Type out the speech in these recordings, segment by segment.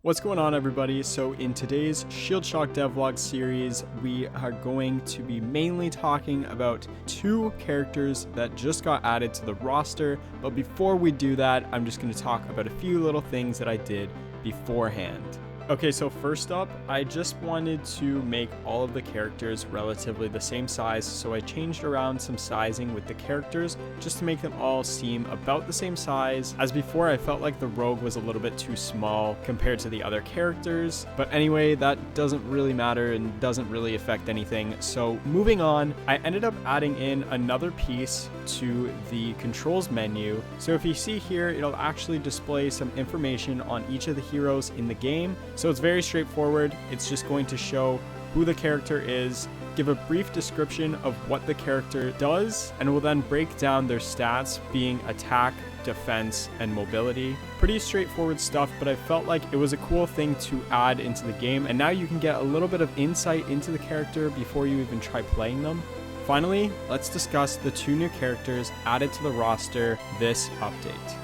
What's going on, everybody? So in today's Shield Shock Devlog series, we are going to be mainly talking about two characters that just got added to the roster. But before we do that, I'm just going to talk about a few little things that I did beforehand. Okay, so first up, I just wanted to make all of the characters relatively the same size, so I changed around some sizing with the characters just to make them all seem about the same size. As before, I felt like the rogue was a little bit too small compared to the other characters, but anyway, that doesn't really matter and doesn't really affect anything. So moving on, I ended up adding in another piece to the controls menu. So if you see here, it'll actually display some information on each of the heroes in the game. So it's very straightforward. It's just going to show who the character is, give a brief description of what the character does, and will then break down their stats being attack, defense, and mobility. Pretty straightforward stuff, but I felt like it was a cool thing to add into the game, and now you can get a little bit of insight into the character before you even try playing them. Finally, let's discuss the two new characters added to the roster this update.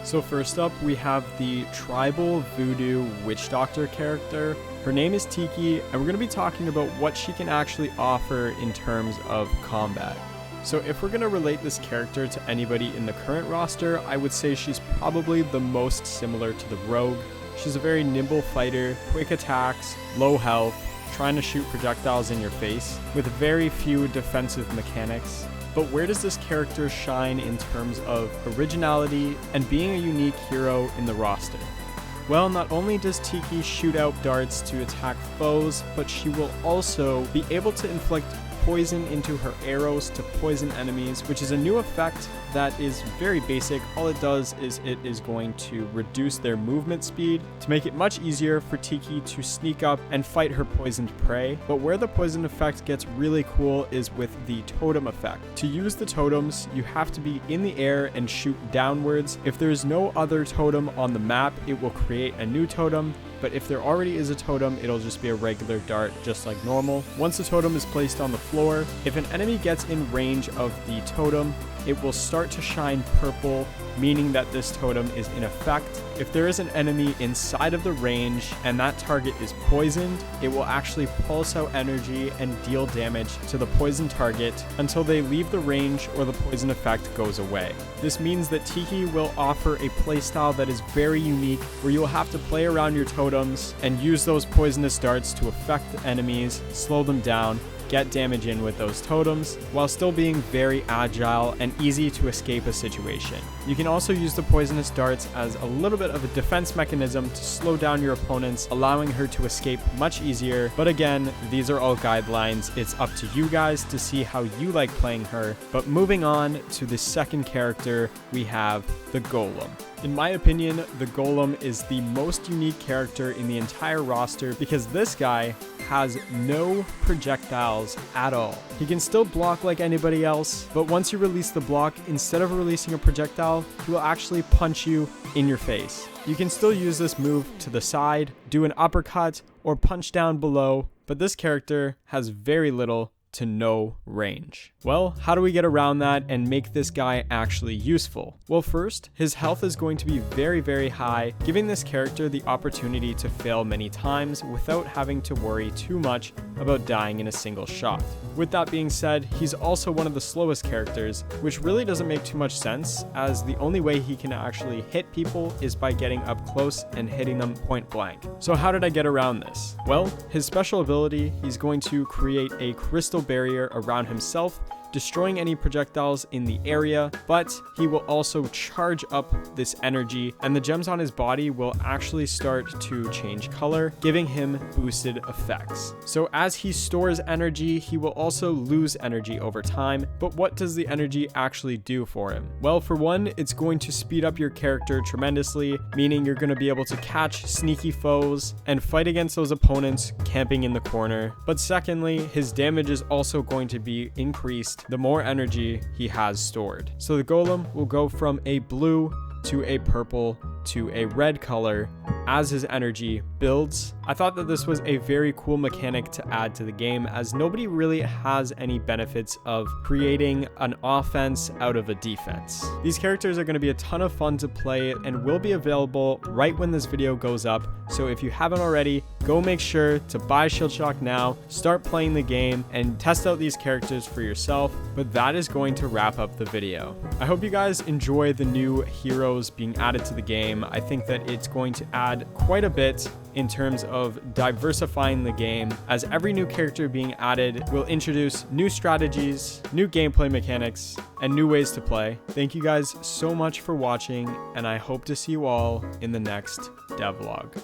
So first up, we have the Tribal Voodoo Witch Doctor character. Her name is Tiki, and we're going to be talking about what she can actually offer in terms of combat. So if we're going to relate this character to anybody in the current roster, I would say she's probably the most similar to the Rogue. She's a very nimble fighter, quick attacks, low health, trying to shoot projectiles in your face, with very few defensive mechanics. But where does this character shine in terms of originality and being a unique hero in the roster? Well, not only does Tiki shoot out darts to attack foes, but she will also be able to inflict poison into her arrows to poison enemies, which is a new effect that is very basic. All it does is it is going to reduce their movement speed to make it much easier for Tiki to sneak up and fight her poisoned prey. But where the poison effect gets really cool is with the totem effect. To use the totems, you have to be in the air and shoot downwards. If there is no other totem on the map, it will create a new totem. But if there already is a totem, it'll just be a regular dart, just like normal. Once the totem is placed on the floor, if an enemy gets in range of the totem, it will start to shine purple, meaning that this totem is in effect. If there is an enemy inside of the range and that target is poisoned, it will actually pulse out energy and deal damage to the poisoned target until they leave the range or the poison effect goes away. This means that Tiki will offer a playstyle that is very unique, where you will have to play around your totems and use those poisonous darts to affect the enemies, slow them down, get damage in with those totems, while still being very agile and easy to escape a situation. You can also use the poisonous darts as a little bit of a defense mechanism to slow down your opponents, allowing her to escape much easier. But again, these are all guidelines. It's up to you guys to see how you like playing her. But moving on to the second character, we have the Golem. In my opinion, the Golem is the most unique character in the entire roster because this guy has no projectiles at all. He can still block like anybody else, but once you release the block, instead of releasing a projectile, he will actually punch you in your face. You can still use this move to the side, do an uppercut, or punch down below, but this character has very little to no range. Well, how do we get around that and make this guy actually useful? Well, first, his health is going to be very, very high, giving this character the opportunity to fail many times without having to worry too much about dying in a single shot. With that being said, he's also one of the slowest characters, which really doesn't make too much sense, as the only way he can actually hit people is by getting up close and hitting them point blank. So how did I get around this? Well, his special ability, he's going to create a crystal barrier around himself, destroying any projectiles in the area, but he will also charge up this energy, and the gems on his body will actually start to change color, giving him boosted effects. So as he stores energy, he will also lose energy over time. But what does the energy actually do for him? Well, for one, it's going to speed up your character tremendously, meaning you're going to be able to catch sneaky foes and fight against those opponents camping in the corner. But secondly, his damage is also going to be increased the more energy he has stored. So the Golem will go from a blue to a purple to a red color as his energy builds. I thought that this was a very cool mechanic to add to the game, as nobody really has any benefits of creating an offense out of a defense. These characters are going to be a ton of fun to play and will be available right when this video goes up. So if you haven't already, go make sure to buy Shield Shock now, start playing the game, and test out these characters for yourself. But that is going to wrap up the video. I hope you guys enjoy the new heroes being added to the game. I think that it's going to add quite a bit in terms of diversifying the game, as every new character being added will introduce new strategies, new gameplay mechanics, and new ways to play. Thank you guys so much for watching, and I hope to see you all in the next devlog.